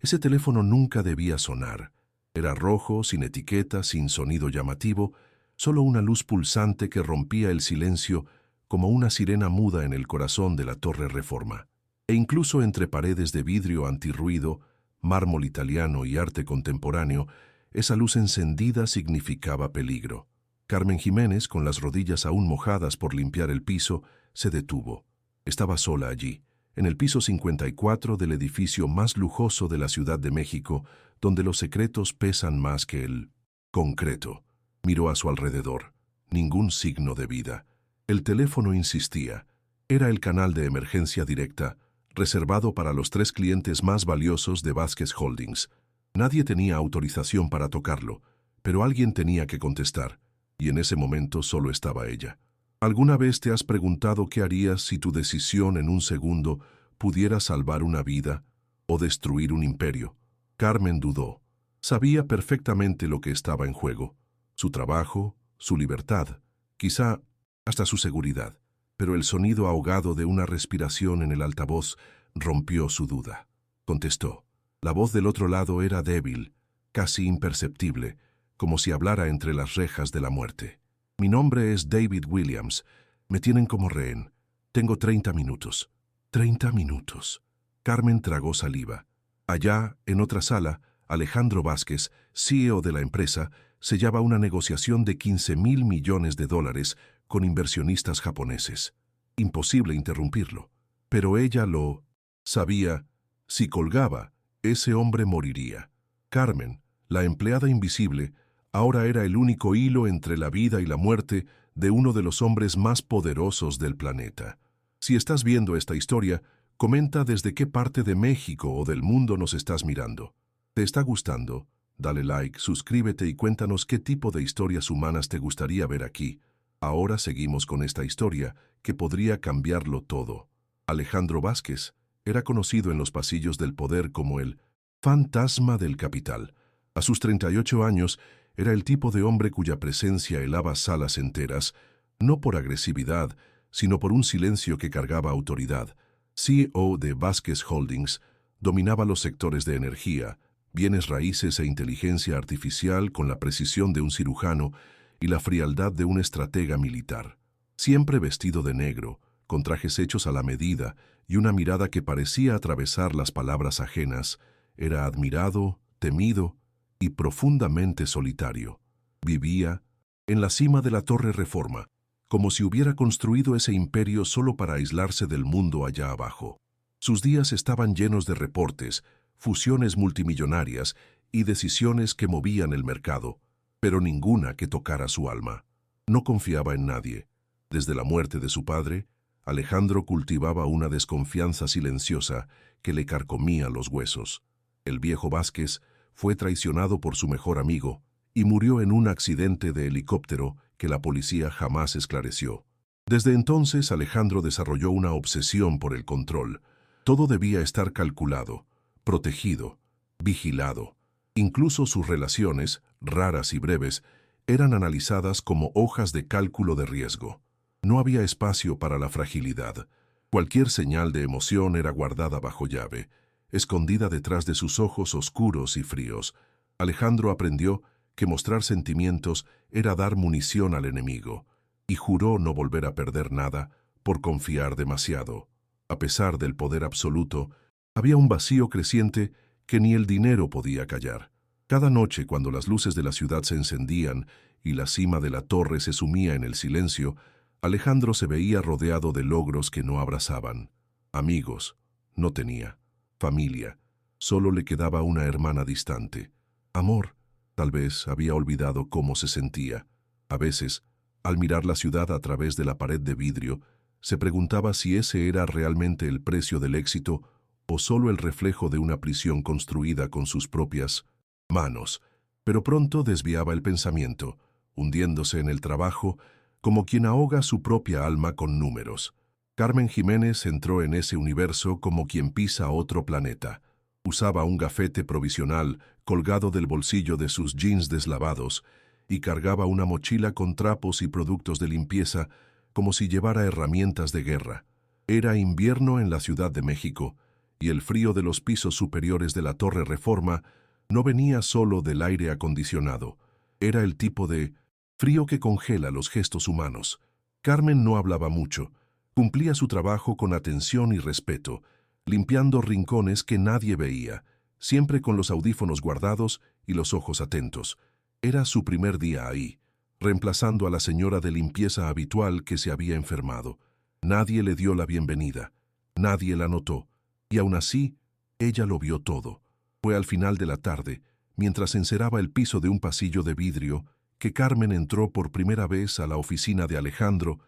Ese teléfono nunca debía sonar. Era rojo, sin etiqueta, sin sonido llamativo, solo una luz pulsante que rompía el silencio como una sirena muda en el corazón de la Torre Reforma. E incluso entre paredes de vidrio antirruido, mármol italiano y arte contemporáneo, esa luz encendida significaba peligro. Carmen Jiménez, con las rodillas aún mojadas por limpiar el piso, se detuvo. Estaba sola allí, en el piso 54 del edificio más lujoso de la Ciudad de México, donde los secretos pesan más que el concreto. Miró a su alrededor. Ningún signo de vida. El teléfono insistía. Era el canal de emergencia directa, reservado para los 3 clientes más valiosos de Vázquez Holdings. Nadie tenía autorización para tocarlo, pero alguien tenía que contestar, y en ese momento solo estaba ella. ¿Alguna vez te has preguntado qué harías si tu decisión en un segundo pudiera salvar una vida o destruir un imperio? Carmen dudó. Sabía perfectamente lo que estaba en juego. Su trabajo, su libertad, quizá hasta su seguridad. Pero el sonido ahogado de una respiración en el altavoz rompió su duda. Contestó. La voz del otro lado era débil, casi imperceptible, como si hablara entre las rejas de la muerte. Mi nombre es David Williams. Me tienen como rehén. Tengo 30 minutos. 30 minutos. Carmen tragó saliva. Allá, en otra sala, Alejandro Vázquez, CEO de la empresa, sellaba una negociación de $15,000 millones con inversionistas japoneses. Imposible interrumpirlo. Pero ella lo sabía. Si colgaba, ese hombre moriría. Carmen, la empleada invisible, ahora era el único hilo entre la vida y la muerte de uno de los hombres más poderosos del planeta. Si estás viendo esta historia, comenta desde qué parte de México o del mundo nos estás mirando. ¿Te está gustando? Dale like, suscríbete y cuéntanos qué tipo de historias humanas te gustaría ver aquí. Ahora seguimos con esta historia que podría cambiarlo todo. Alejandro Vázquez era conocido en los pasillos del poder como el fantasma del capital. A sus 38 años, era el tipo de hombre cuya presencia helaba salas enteras, no por agresividad, sino por un silencio que cargaba autoridad. CEO de Vázquez Holdings, dominaba los sectores de energía, bienes raíces e inteligencia artificial con la precisión de un cirujano y la frialdad de un estratega militar. Siempre vestido de negro, con trajes hechos a la medida y una mirada que parecía atravesar las palabras ajenas, era admirado, temido y profundamente solitario. Vivía en la cima de la Torre Reforma, como si hubiera construido ese imperio solo para aislarse del mundo allá abajo. Sus días estaban llenos de reportes, fusiones multimillonarias y decisiones que movían el mercado, pero ninguna que tocara su alma. No confiaba en nadie. Desde la muerte de su padre, Alejandro cultivaba una desconfianza silenciosa que le carcomía los huesos. El viejo Vázquez fue traicionado por su mejor amigo y murió en un accidente de helicóptero que la policía jamás esclareció. Desde entonces, Alejandro desarrolló una obsesión por el control. Todo debía estar calculado, protegido, vigilado. Incluso sus relaciones, raras y breves, eran analizadas como hojas de cálculo de riesgo. No había espacio para la fragilidad. Cualquier señal de emoción era guardada bajo llave, escondida detrás de sus ojos oscuros y fríos. Alejandro aprendió que mostrar sentimientos era dar munición al enemigo, y juró no volver a perder nada por confiar demasiado. A pesar del poder absoluto, había un vacío creciente que ni el dinero podía callar. Cada noche, cuando las luces de la ciudad se encendían y la cima de la torre se sumía en el silencio, Alejandro se veía rodeado de logros que no abrazaban. Amigos, no tenía. Familia, solo le quedaba una hermana distante. Amor, tal vez había olvidado cómo se sentía. A veces, al mirar la ciudad a través de la pared de vidrio, se preguntaba si ese era realmente el precio del éxito o solo el reflejo de una prisión construida con sus propias manos. Pero pronto desviaba el pensamiento, hundiéndose en el trabajo como quien ahoga su propia alma con números. Carmen Jiménez entró en ese universo como quien pisa otro planeta. Usaba un gafete provisional colgado del bolsillo de sus jeans deslavados y cargaba una mochila con trapos y productos de limpieza como si llevara herramientas de guerra. Era invierno en la Ciudad de México y el frío de los pisos superiores de la Torre Reforma no venía solo del aire acondicionado. Era el tipo de frío que congela los gestos humanos. Carmen no hablaba mucho. Cumplía su trabajo con atención y respeto, limpiando rincones que nadie veía, siempre con los audífonos guardados y los ojos atentos. Era su primer día ahí, reemplazando a la señora de limpieza habitual que se había enfermado. Nadie le dio la bienvenida, nadie la notó, y aún así, ella lo vio todo. Fue al final de la tarde, mientras enceraba el piso de un pasillo de vidrio, que Carmen entró por primera vez a la oficina de Alejandro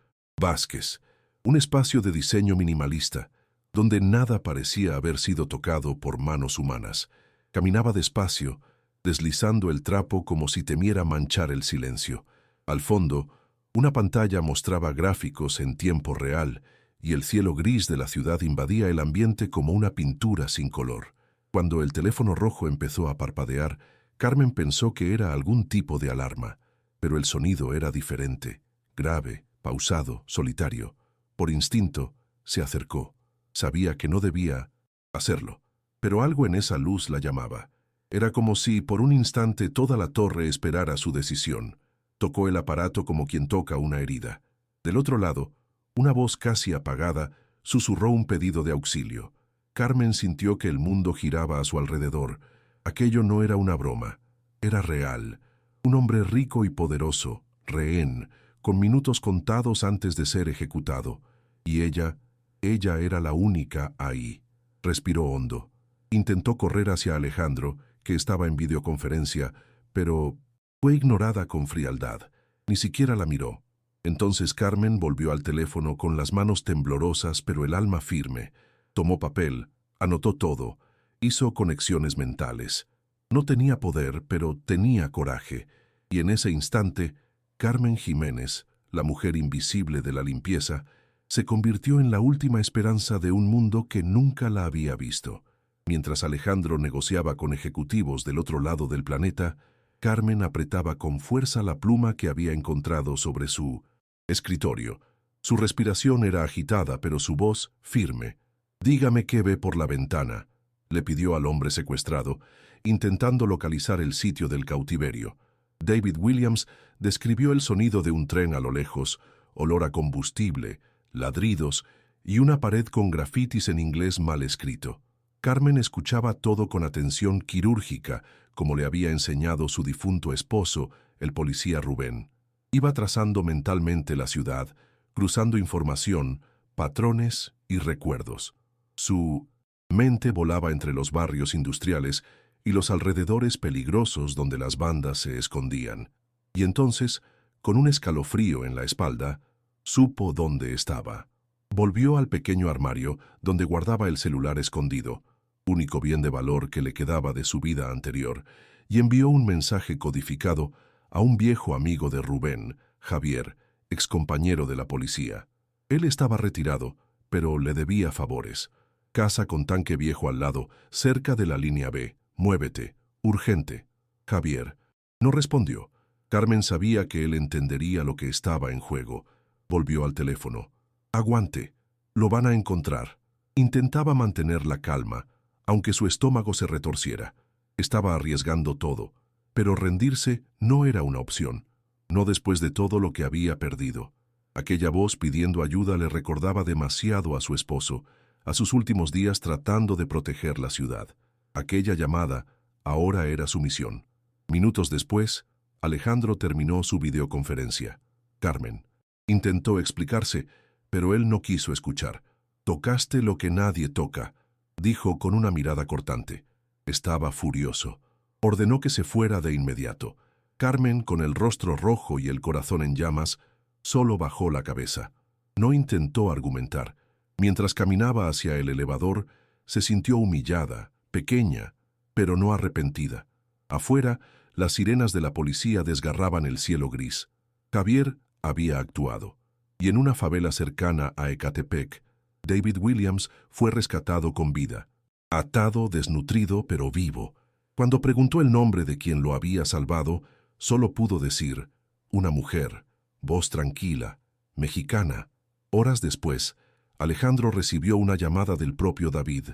Vázquez, un espacio de diseño minimalista, donde nada parecía haber sido tocado por manos humanas. Caminaba despacio, deslizando el trapo como si temiera manchar el silencio. Al fondo, una pantalla mostraba gráficos en tiempo real, y el cielo gris de la ciudad invadía el ambiente como una pintura sin color. Cuando el teléfono rojo empezó a parpadear, Carmen pensó que era algún tipo de alarma, pero el sonido era diferente, grave, pausado, solitario. Por instinto, se acercó. Sabía que no debía hacerlo, pero algo en esa luz la llamaba. Era como si por un instante toda la torre esperara su decisión. Tocó el aparato como quien toca una herida. Del otro lado, una voz casi apagada susurró un pedido de auxilio. Carmen sintió que el mundo giraba a su alrededor. Aquello no era una broma, era real. Un hombre rico y poderoso, rehén, con minutos contados antes de ser ejecutado. Y ella era la única ahí. Respiró hondo. Intentó correr hacia Alejandro, que estaba en videoconferencia, pero fue ignorada con frialdad. Ni siquiera la miró. Entonces Carmen volvió al teléfono con las manos temblorosas pero el alma firme. Tomó papel, anotó todo, hizo conexiones mentales. No tenía poder, pero tenía coraje. Y en ese instante, Carmen Jiménez, la mujer invisible de la limpieza, se convirtió en la última esperanza de un mundo que nunca la había visto. Mientras Alejandro negociaba con ejecutivos del otro lado del planeta, Carmen apretaba con fuerza la pluma que había encontrado sobre su escritorio. Su respiración era agitada, pero su voz firme. «Dígame qué ve por la ventana», le pidió al hombre secuestrado, intentando localizar el sitio del cautiverio. David Williams describió el sonido de un tren a lo lejos, olor a combustible, ladridos y una pared con grafitis en inglés mal escrito. Carmen escuchaba todo con atención quirúrgica, como le había enseñado su difunto esposo, el policía Rubén. Iba trazando mentalmente la ciudad, cruzando información, patrones y recuerdos. Su mente volaba entre los barrios industriales y los alrededores peligrosos donde las bandas se escondían. Y entonces, con un escalofrío en la espalda, supo dónde estaba. Volvió al pequeño armario donde guardaba el celular escondido, único bien de valor que le quedaba de su vida anterior, y envió un mensaje codificado a un viejo amigo de Rubén, Javier, excompañero de la policía. Él estaba retirado, pero le debía favores. Casa con tanque viejo al lado, cerca de la línea B. Muévete. Urgente. Javier. No respondió. Carmen sabía que él entendería lo que estaba en juego. Volvió al teléfono. Aguante. Lo van a encontrar. Intentaba mantener la calma, aunque su estómago se retorciera. Estaba arriesgando todo, pero rendirse no era una opción. No después de todo lo que había perdido. Aquella voz pidiendo ayuda le recordaba demasiado a su esposo, a sus últimos días tratando de proteger la ciudad. Aquella llamada ahora era su misión. Minutos después, Alejandro terminó su videoconferencia. Carmen intentó explicarse, pero él no quiso escuchar. «Tocaste lo que nadie toca», dijo con una mirada cortante. Estaba furioso. Ordenó que se fuera de inmediato. Carmen, con el rostro rojo y el corazón en llamas, solo bajó la cabeza. No intentó argumentar. Mientras caminaba hacia el elevador, se sintió humillada, pequeña, pero no arrepentida. Afuera, las sirenas de la policía desgarraban el cielo gris. Javier había actuado. Y en una favela cercana a Ecatepec, David Williams fue rescatado con vida. Atado, desnutrido, pero vivo. Cuando preguntó el nombre de quien lo había salvado, solo pudo decir, una mujer, voz tranquila, mexicana. Horas después, Alejandro recibió una llamada del propio David.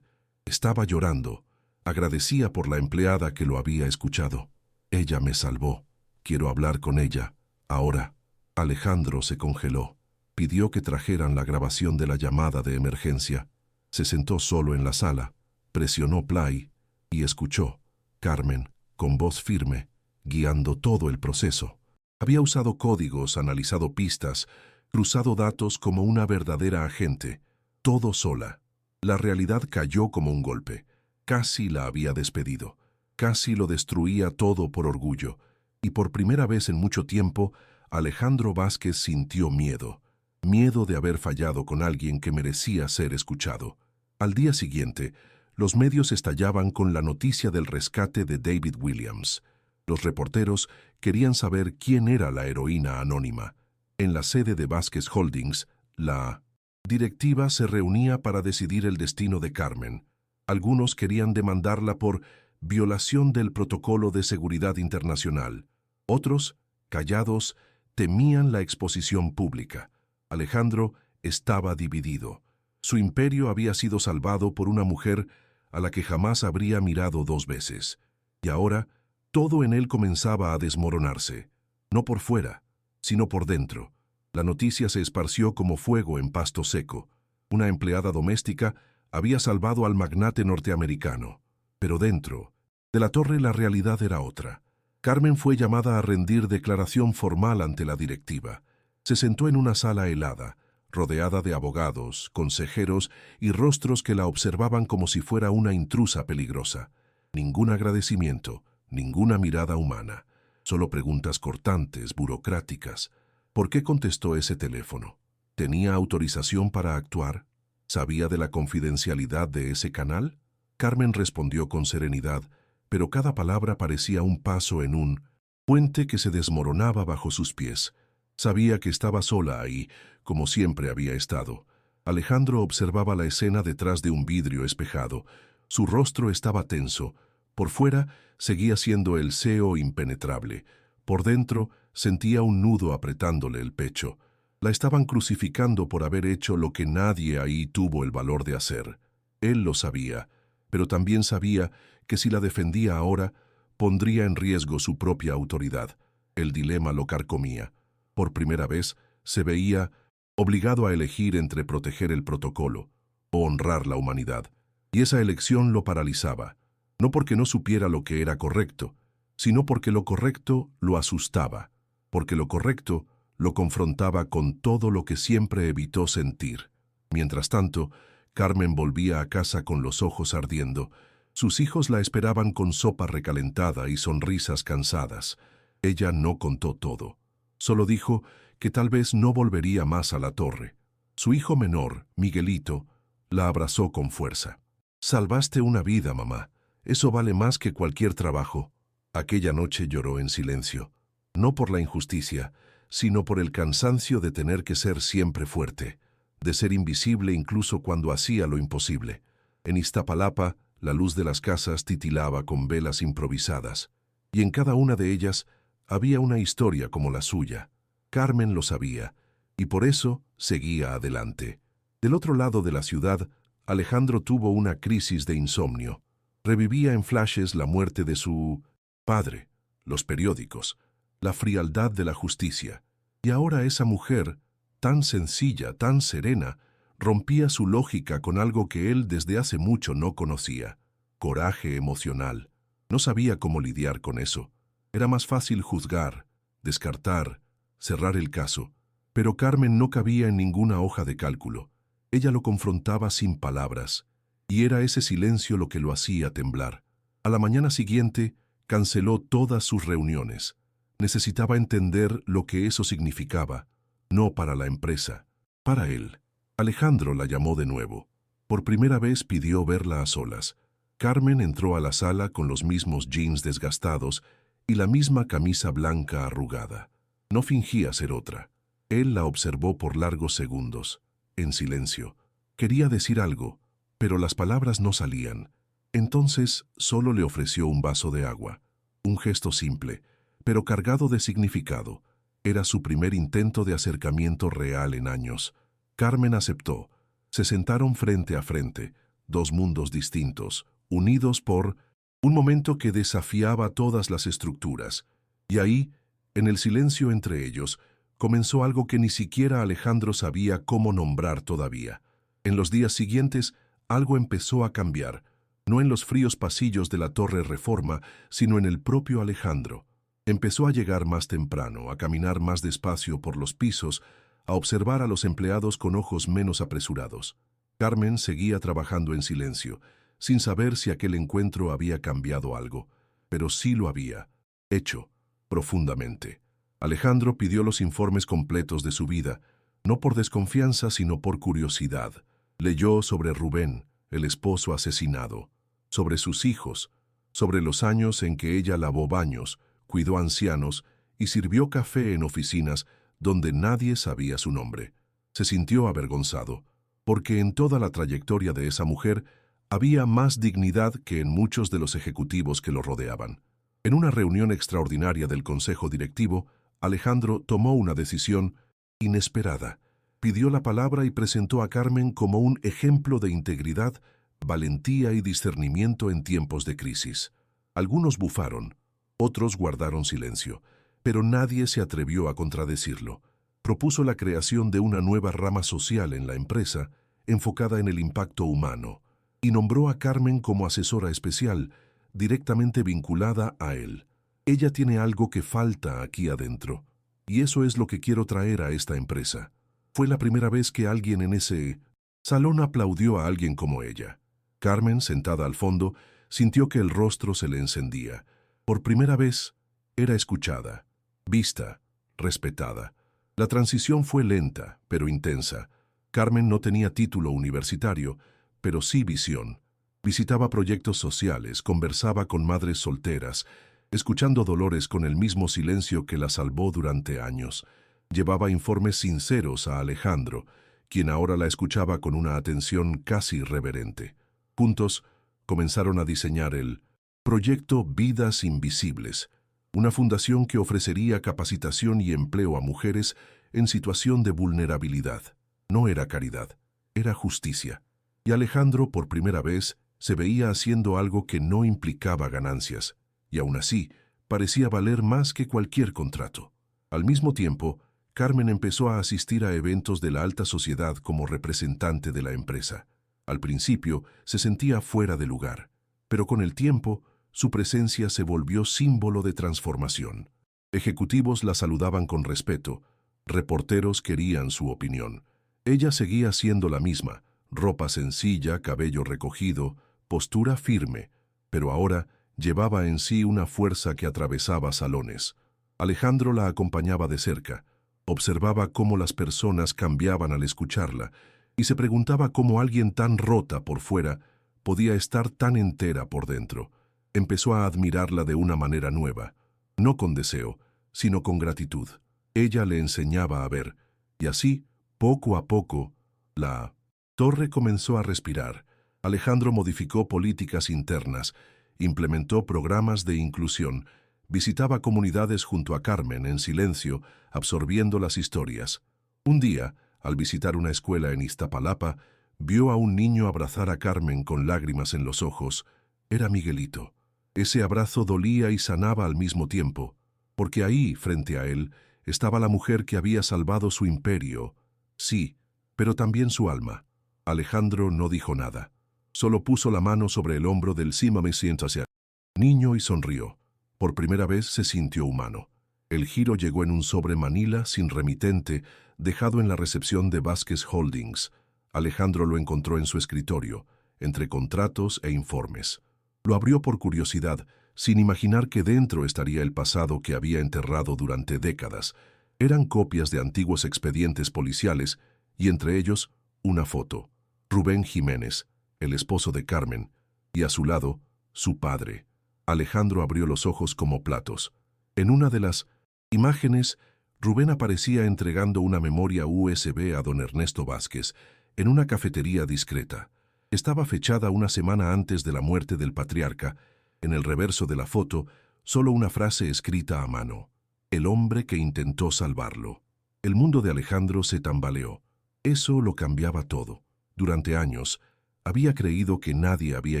Estaba llorando. Agradecía por la empleada que lo había escuchado. Ella me salvó. Quiero hablar con ella. Ahora. Alejandro se congeló. Pidió que trajeran la grabación de la llamada de emergencia. Se sentó solo en la sala, presionó play y escuchó. Carmen, con voz firme, guiando todo el proceso. Había usado códigos, analizado pistas, cruzado datos como una verdadera agente. Todo sola. La realidad cayó como un golpe. Casi la había despedido. Casi lo destruía todo por orgullo. Y por primera vez en mucho tiempo, Alejandro Vázquez sintió miedo. Miedo de haber fallado con alguien que merecía ser escuchado. Al día siguiente, los medios estallaban con la noticia del rescate de David Williams. Los reporteros querían saber quién era la heroína anónima. En la sede de Vázquez Holdings, la directiva se reunía para decidir el destino de Carmen. Algunos querían demandarla por violación del protocolo de seguridad internacional. Otros, callados, temían la exposición pública. Alejandro estaba dividido. Su imperio había sido salvado por una mujer a la que jamás habría mirado dos veces. Y ahora, todo en él comenzaba a desmoronarse. No por fuera, sino por dentro. La noticia se esparció como fuego en pasto seco. Una empleada doméstica había salvado al magnate norteamericano. Pero dentro de la torre la realidad era otra. Carmen fue llamada a rendir declaración formal ante la directiva. Se sentó en una sala helada, rodeada de abogados, consejeros y rostros que la observaban como si fuera una intrusa peligrosa. Ningún agradecimiento, ninguna mirada humana, solo preguntas cortantes, burocráticas. ¿Por qué contestó ese teléfono? ¿Tenía autorización para actuar? ¿Sabía de la confidencialidad de ese canal? Carmen respondió con serenidad, pero cada palabra parecía un paso en un puente que se desmoronaba bajo sus pies. Sabía que estaba sola ahí, como siempre había estado. Alejandro observaba la escena detrás de un vidrio espejado. Su rostro estaba tenso. Por fuera seguía siendo el CEO impenetrable. Por dentro sentía un nudo apretándole el pecho. La estaban crucificando por haber hecho lo que nadie ahí tuvo el valor de hacer. Él lo sabía, pero también sabía que si la defendía ahora, pondría en riesgo su propia autoridad. El dilema lo carcomía. Por primera vez, se veía obligado a elegir entre proteger el protocolo o honrar la humanidad. Y esa elección lo paralizaba, no porque no supiera lo que era correcto, sino porque lo correcto lo asustaba, porque lo correcto lo confrontaba con todo lo que siempre evitó sentir. Mientras tanto, Carmen volvía a casa con los ojos ardiendo. Sus hijos la esperaban con sopa recalentada y sonrisas cansadas. Ella no contó todo. Solo dijo que tal vez no volvería más a la torre. Su hijo menor, Miguelito, la abrazó con fuerza. «Salvaste una vida, mamá. Eso vale más que cualquier trabajo». Aquella noche lloró en silencio, no por la injusticia, sino por el cansancio de tener que ser siempre fuerte, de ser invisible incluso cuando hacía lo imposible. En Iztapalapa, la luz de las casas titilaba con velas improvisadas, y en cada una de ellas había una historia como la suya. Carmen lo sabía, y por eso seguía adelante. Del otro lado de la ciudad, Alejandro tuvo una crisis de insomnio. Revivía en flashes la muerte de su padre, los periódicos, la frialdad de la justicia. Y ahora esa mujer, tan sencilla, tan serena, rompía su lógica con algo que él desde hace mucho no conocía: coraje emocional. No sabía cómo lidiar con eso. Era más fácil juzgar, descartar, cerrar el caso. Pero Carmen no cabía en ninguna hoja de cálculo. Ella lo confrontaba sin palabras, y era ese silencio lo que lo hacía temblar. A la mañana siguiente, canceló todas sus reuniones. Necesitaba entender lo que eso significaba, no para la empresa, para él. Alejandro la llamó de nuevo. Por primera vez pidió verla a solas. Carmen entró a la sala con los mismos jeans desgastados y la misma camisa blanca arrugada. No fingía ser otra. Él la observó por largos segundos, en silencio. Quería decir algo, pero las palabras no salían. Entonces solo le ofreció un vaso de agua. Un gesto simple, pero cargado de significado. Era su primer intento de acercamiento real en años. Carmen aceptó. Se sentaron frente a frente, dos mundos distintos, unidos por un momento que desafiaba todas las estructuras. Y ahí, en el silencio entre ellos, comenzó algo que ni siquiera Alejandro sabía cómo nombrar todavía. En los días siguientes, algo empezó a cambiar, no en los fríos pasillos de la Torre Reforma, sino en el propio Alejandro. Empezó a llegar más temprano, a caminar más despacio por los pisos, a observar a los empleados con ojos menos apresurados. Carmen seguía trabajando en silencio, sin saber si aquel encuentro había cambiado algo, pero sí lo había hecho, profundamente. Alejandro pidió los informes completos de su vida, no por desconfianza, sino por curiosidad. Leyó sobre Rubén, el esposo asesinado, sobre sus hijos, sobre los años en que ella lavó baños, cuidó ancianos y sirvió café en oficinas donde nadie sabía su nombre. Se sintió avergonzado, porque en toda la trayectoria de esa mujer había más dignidad que en muchos de los ejecutivos que lo rodeaban. En una reunión extraordinaria del Consejo Directivo, Alejandro tomó una decisión inesperada. Pidió la palabra y presentó a Carmen como un ejemplo de integridad, valentía y discernimiento en tiempos de crisis. Algunos bufaron, otros guardaron silencio, pero nadie se atrevió a contradecirlo. Propuso la creación de una nueva rama social en la empresa, enfocada en el impacto humano, y nombró a Carmen como asesora especial, directamente vinculada a él. Ella tiene algo que falta aquí adentro, y eso es lo que quiero traer a esta empresa. Fue la primera vez que alguien en ese salón aplaudió a alguien como ella. Carmen, sentada al fondo, sintió que el rostro se le encendía. Por primera vez, era escuchada, vista, respetada. La transición fue lenta, pero intensa. Carmen no tenía título universitario, pero sí visión. Visitaba proyectos sociales, conversaba con madres solteras, escuchando a Dolores con el mismo silencio que la salvó durante años. Llevaba informes sinceros a Alejandro, quien ahora la escuchaba con una atención casi reverente. Juntos, comenzaron a diseñar el Proyecto Vidas Invisibles, una fundación que ofrecería capacitación y empleo a mujeres en situación de vulnerabilidad. No era caridad, era justicia. Y Alejandro, por primera vez, se veía haciendo algo que no implicaba ganancias, y aún así, parecía valer más que cualquier contrato. Al mismo tiempo, Carmen empezó a asistir a eventos de la alta sociedad como representante de la empresa. Al principio, se sentía fuera de lugar, pero con el tiempo, su presencia se volvió símbolo de transformación. Ejecutivos la saludaban con respeto, reporteros querían su opinión. Ella seguía siendo la misma, ropa sencilla, cabello recogido, postura firme, pero ahora llevaba en sí una fuerza que atravesaba salones. Alejandro la acompañaba de cerca, observaba cómo las personas cambiaban al escucharla y se preguntaba cómo alguien tan rota por fuera podía estar tan entera por dentro. Empezó a admirarla de una manera nueva, no con deseo, sino con gratitud. Ella le enseñaba a ver, y así, poco a poco, la torre comenzó a respirar. Alejandro modificó políticas internas, implementó programas de inclusión, visitaba comunidades junto a Carmen en silencio, absorbiendo las historias. Un día, al visitar una escuela en Iztapalapa, vio a un niño abrazar a Carmen con lágrimas en los ojos. Era Miguelito. Ese abrazo dolía y sanaba al mismo tiempo, porque ahí, frente a él, estaba la mujer que había salvado su imperio. Sí, pero también su alma. Alejandro no dijo nada. Solo puso la mano sobre el hombro del Sima me siento hacia el niño y sonrió. Por primera vez se sintió humano. El giro llegó en un sobre Manila sin remitente, dejado en la recepción de Vázquez Holdings. Alejandro lo encontró en su escritorio, entre contratos e informes. Lo abrió por curiosidad, sin imaginar que dentro estaría el pasado que había enterrado durante décadas. Eran copias de antiguos expedientes policiales y entre ellos una foto. Rubén Jiménez, el esposo de Carmen, y a su lado, su padre. Alejandro abrió los ojos como platos. En una de las imágenes, Rubén aparecía entregando una memoria USB a don Ernesto Vázquez en una cafetería discreta. Estaba fechada una semana antes de la muerte del patriarca. En el reverso de la foto, solo una frase escrita a mano. El hombre que intentó salvarlo. El mundo de Alejandro se tambaleó. Eso lo cambiaba todo. Durante años, Había creído que nadie había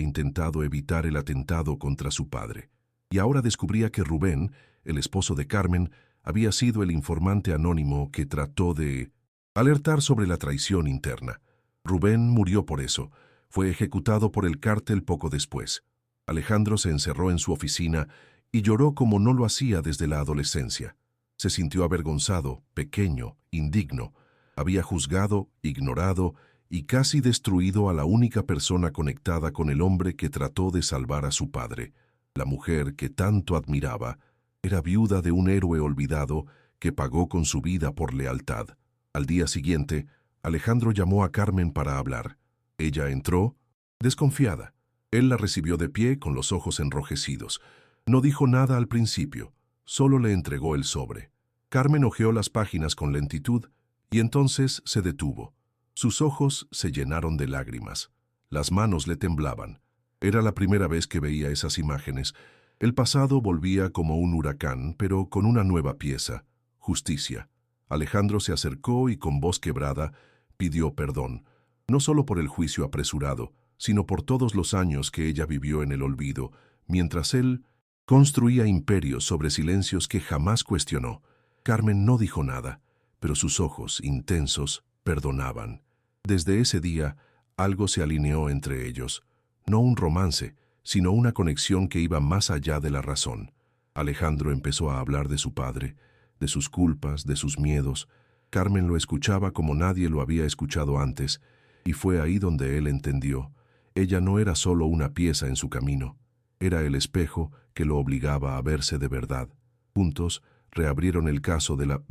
intentado evitar el atentado contra su padre, y ahora descubría que Rubén, el esposo de Carmen, había sido el informante anónimo que trató de alertar sobre la traición interna. Rubén murió por eso. Fue ejecutado por el cártel poco después. Alejandro se encerró en su oficina y lloró como no lo hacía desde la adolescencia. Se sintió avergonzado, pequeño, indigno. Había juzgado, ignorado y casi destruido a la única persona conectada con el hombre que trató de salvar a su padre. La mujer que tanto admiraba era viuda de un héroe olvidado que pagó con su vida por lealtad. Al día siguiente, Alejandro llamó a Carmen para hablar. Ella entró, desconfiada. Él la recibió de pie con los ojos enrojecidos. No dijo nada al principio, solo le entregó el sobre. Carmen hojeó las páginas con lentitud y entonces se detuvo. Sus ojos se llenaron de lágrimas. Las manos le temblaban. Era la primera vez que veía esas imágenes. El pasado volvía como un huracán, pero con una nueva pieza: justicia. Alejandro se acercó y con voz quebrada pidió perdón, no solo por el juicio apresurado, sino por todos los años que ella vivió en el olvido, mientras él construía imperios sobre silencios que jamás cuestionó. Carmen no dijo nada, pero sus ojos, intensos, perdonaban. Desde ese día, algo se alineó entre ellos. No un romance, sino una conexión que iba más allá de la razón. Alejandro empezó a hablar de su padre, de sus culpas, de sus miedos. Carmen lo escuchaba como nadie lo había escuchado antes, y fue ahí donde él entendió. Ella no era solo una pieza en su camino, era el espejo que lo obligaba a verse de verdad. Juntos reabrieron el caso de la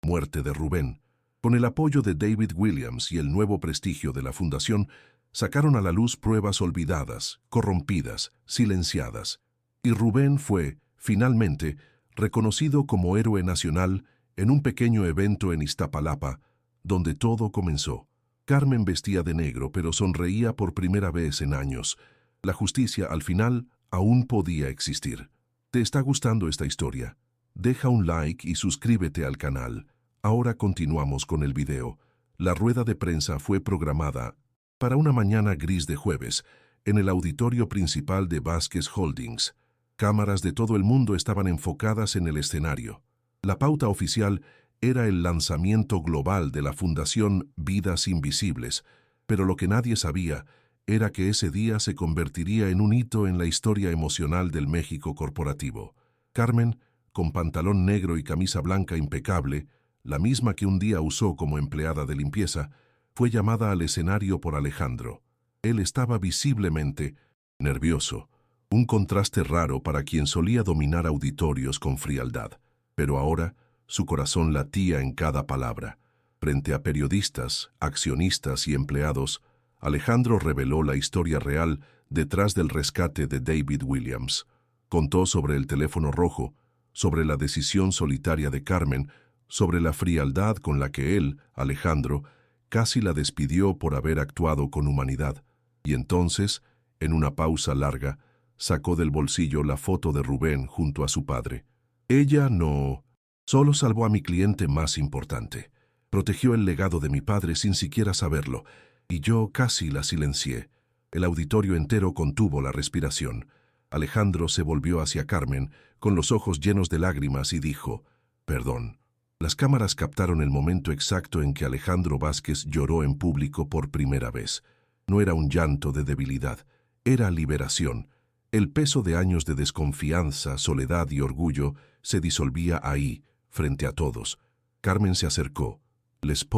muerte de Rubén. Con el apoyo de David Williams y el nuevo prestigio de la fundación, sacaron a la luz pruebas olvidadas, corrompidas, silenciadas. Y Rubén fue, finalmente, reconocido como héroe nacional en un pequeño evento en Iztapalapa, donde todo comenzó. Carmen vestía de negro, pero sonreía por primera vez en años. La justicia, al final, aún podía existir. ¿Te está gustando esta historia? Deja un like y suscríbete al canal. Ahora continuamos con el video. La rueda de prensa fue programada para una mañana gris de jueves, en el auditorio principal de Vázquez Holdings. Cámaras de todo el mundo estaban enfocadas en el escenario. La pauta oficial era el lanzamiento global de la Fundación Vidas Invisibles, pero lo que nadie sabía era que ese día se convertiría en un hito en la historia emocional del México corporativo. Carmen, con pantalón negro y camisa blanca impecable, la misma que un día usó como empleada de limpieza, fue llamada al escenario por Alejandro. Él estaba visiblemente nervioso, un contraste raro para quien solía dominar auditorios con frialdad. Pero ahora, su corazón latía en cada palabra. Frente a periodistas, accionistas y empleados, Alejandro reveló la historia real detrás del rescate de David Williams. Contó sobre el teléfono rojo, sobre la decisión solitaria de Carmen, sobre la frialdad con la que él, Alejandro, casi la despidió por haber actuado con humanidad. Y entonces, en una pausa larga, sacó del bolsillo la foto de Rubén junto a su padre. Ella no solo salvó a mi cliente más importante, protegió el legado de mi padre sin siquiera saberlo, y yo casi la silencié. El auditorio entero contuvo la respiración. Alejandro se volvió hacia Carmen, con los ojos llenos de lágrimas, y dijo: «Perdón». Las cámaras captaron el momento exacto en que Alejandro Vázquez lloró en público por primera vez. No era un llanto de debilidad, era liberación. El peso de años de desconfianza, soledad y orgullo se disolvía ahí, frente a todos. Carmen se acercó. Les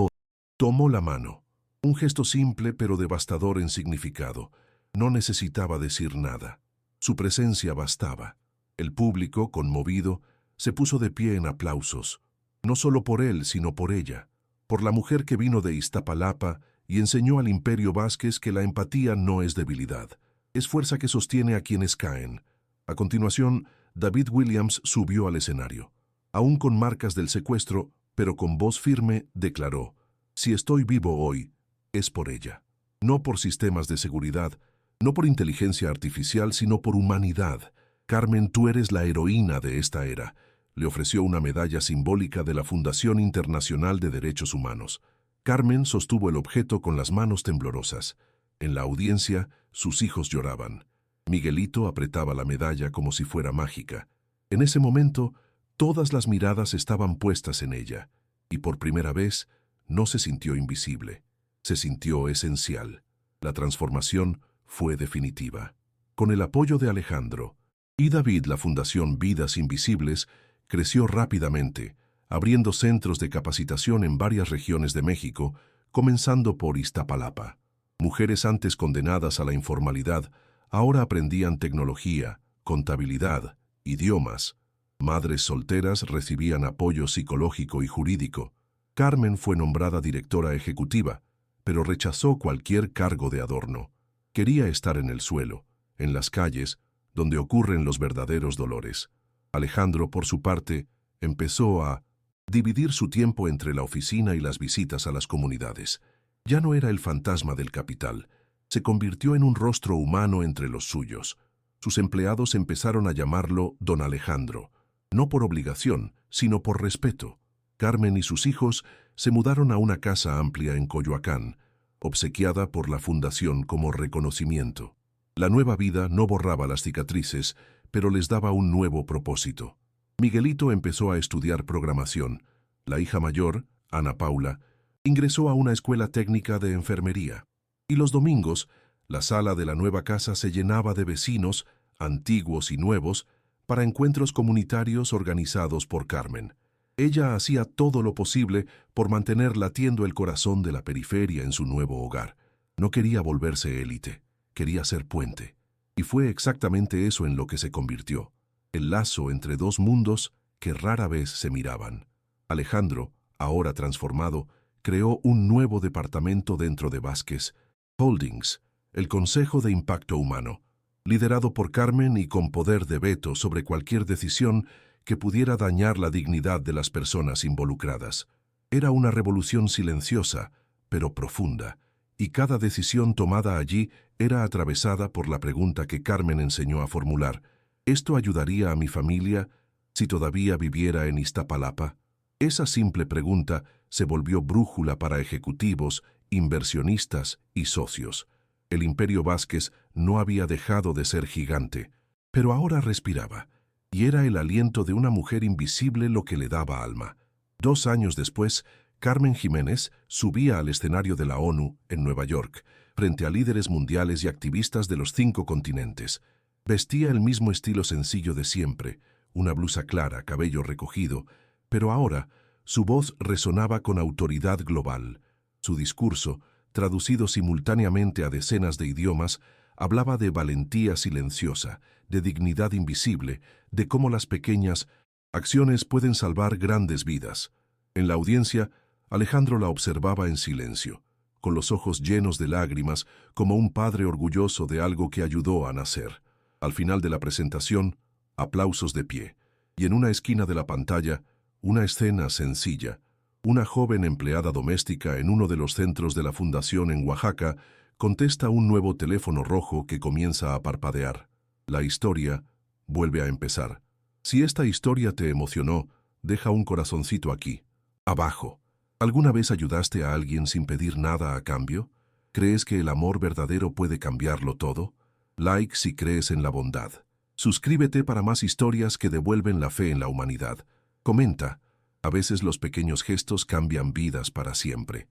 tomó la mano. Un gesto simple pero devastador en significado. No necesitaba decir nada. Su presencia bastaba. El público, conmovido, se puso de pie en aplausos. No solo por él, sino por ella. Por la mujer que vino de Iztapalapa y enseñó al Imperio Vázquez que la empatía no es debilidad. Es fuerza que sostiene a quienes caen. A continuación, David Williams subió al escenario. Aún con marcas del secuestro, pero con voz firme, declaró: «Si estoy vivo hoy, es por ella. No por sistemas de seguridad, no por inteligencia artificial, sino por humanidad. Carmen, tú eres la heroína de esta era». Le ofreció una medalla simbólica de la Fundación Internacional de Derechos Humanos. Carmen sostuvo el objeto con las manos temblorosas. En la audiencia, sus hijos lloraban. Miguelito apretaba la medalla como si fuera mágica. En ese momento, todas las miradas estaban puestas en ella, y por primera vez no se sintió invisible. Se sintió esencial. La transformación fue definitiva. Con el apoyo de Alejandro y David, la Fundación Vidas Invisibles creció rápidamente, abriendo centros de capacitación en varias regiones de México, comenzando por Iztapalapa. Mujeres antes condenadas a la informalidad ahora aprendían tecnología, contabilidad, idiomas. Madres solteras recibían apoyo psicológico y jurídico. Carmen fue nombrada directora ejecutiva, pero rechazó cualquier cargo de adorno. Quería estar en el suelo, en las calles, donde ocurren los verdaderos dolores. Alejandro, por su parte, empezó a dividir su tiempo entre la oficina y las visitas a las comunidades. Ya no era el fantasma del capital, se convirtió en un rostro humano entre los suyos. Sus empleados empezaron a llamarlo Don Alejandro, no por obligación, sino por respeto. Carmen y sus hijos se mudaron a una casa amplia en Coyoacán, obsequiada por la fundación como reconocimiento. La nueva vida no borraba las cicatrices, pero les daba un nuevo propósito. Miguelito empezó a estudiar programación. La hija mayor, Ana Paula, ingresó a una escuela técnica de enfermería. Y los domingos, la sala de la nueva casa se llenaba de vecinos, antiguos y nuevos, para encuentros comunitarios organizados por Carmen. Ella hacía todo lo posible por mantener latiendo el corazón de la periferia en su nuevo hogar. No quería volverse élite, quería ser puente. Y fue exactamente eso en lo que se convirtió, el lazo entre dos mundos que rara vez se miraban. Alejandro, ahora transformado, creó un nuevo departamento dentro de Vázquez Holdings, el Consejo de Impacto Humano, liderado por Carmen y con poder de veto sobre cualquier decisión que pudiera dañar la dignidad de las personas involucradas. Era una revolución silenciosa, pero profunda, y cada decisión tomada allí era atravesada por la pregunta que Carmen enseñó a formular: ¿esto ayudaría a mi familia si todavía viviera en Iztapalapa? Esa simple pregunta se volvió brújula para ejecutivos, inversionistas y socios. El Imperio Vázquez no había dejado de ser gigante, pero ahora respiraba, y era el aliento de una mujer invisible lo que le daba alma. 2 años después, Carmen Jiménez subía al escenario de la ONU en Nueva York, frente a líderes mundiales y activistas de los 5 continentes. Vestía el mismo estilo sencillo de siempre, una blusa clara, cabello recogido, pero ahora su voz resonaba con autoridad global. Su discurso, traducido simultáneamente a decenas de idiomas, hablaba de valentía silenciosa, de dignidad invisible, de cómo las pequeñas acciones pueden salvar grandes vidas. En la audiencia, Alejandro la observaba en silencio, con los ojos llenos de lágrimas, como un padre orgulloso de algo que ayudó a nacer. Al final de la presentación, aplausos de pie, y en una esquina de la pantalla, una escena sencilla. Una joven empleada doméstica en uno de los centros de la fundación en Oaxaca contesta un nuevo teléfono rojo que comienza a parpadear. La historia vuelve a empezar. Si esta historia te emocionó, deja un corazoncito aquí, abajo. ¿Alguna vez ayudaste a alguien sin pedir nada a cambio? ¿Crees que el amor verdadero puede cambiarlo todo? Like si crees en la bondad. Suscríbete para más historias que devuelven la fe en la humanidad. Comenta. A veces los pequeños gestos cambian vidas para siempre.